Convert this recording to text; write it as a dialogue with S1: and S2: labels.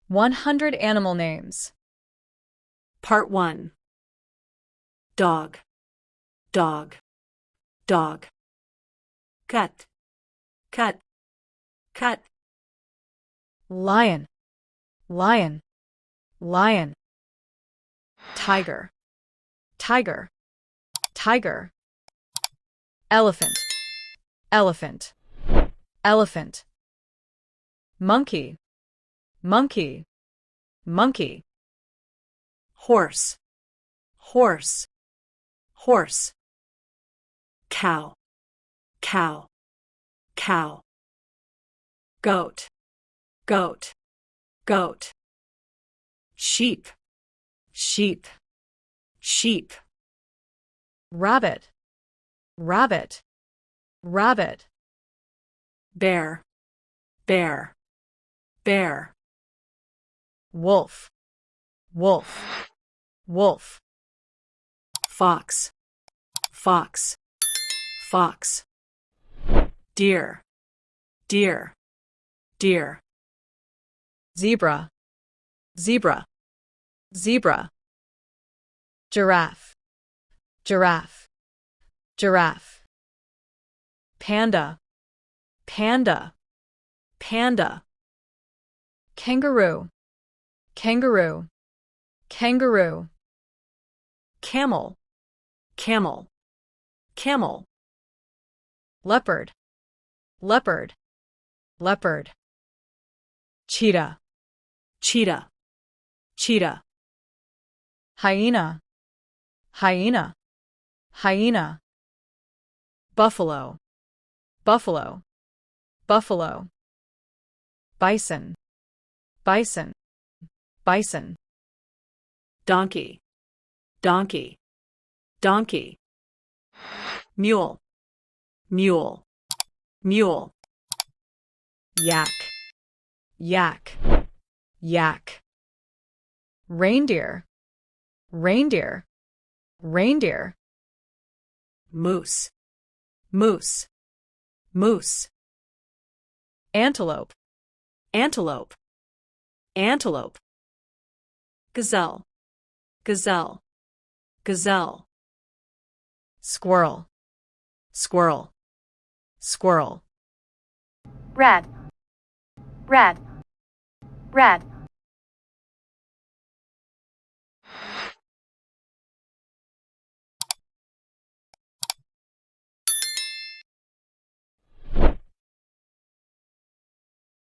S1: 100 animal names.
S2: Part 1. Dog, dog, dog. Cut, cut, cut.
S1: Lion, lion, lion. Tiger, tiger, tiger. Elephant, elephant, elephant. Monkey, monkey, monkey.
S2: Horse, horse, horse. Cow, cow, cow. Goat, goat, goat. Sheep, sheep, sheep.
S1: Rabbit, rabbit, rabbit.
S2: Bear, bear, bear.
S1: Wolf, wolf, wolf.
S2: Fox, fox, fox. Deer, deer, deer.
S1: Zebra, zebra, zebra. Giraffe, giraffe, giraffe. Panda, panda, panda. Kangaroo, kangaroo, kangaroo. Camel,
S2: Camel, camel.
S1: leopard, leopard, leopard. Cheetah,
S2: Cheetah, cheetah.
S1: hyena, hyena, hyena. Buffalo, buffalo, buffalo. Bison, bison, bison.
S2: Donkey, donkey, donkey. Mule, mule, mule.
S1: Yak, yak, yak. Reindeer, reindeer, reindeer.
S2: Moose, moose, moose.
S1: Antelope,
S2: Antelope, antelope. Gazelle, gazelle, gazelle.
S1: squirrel, squirrel, squirrel.
S3: rat, rat, rat.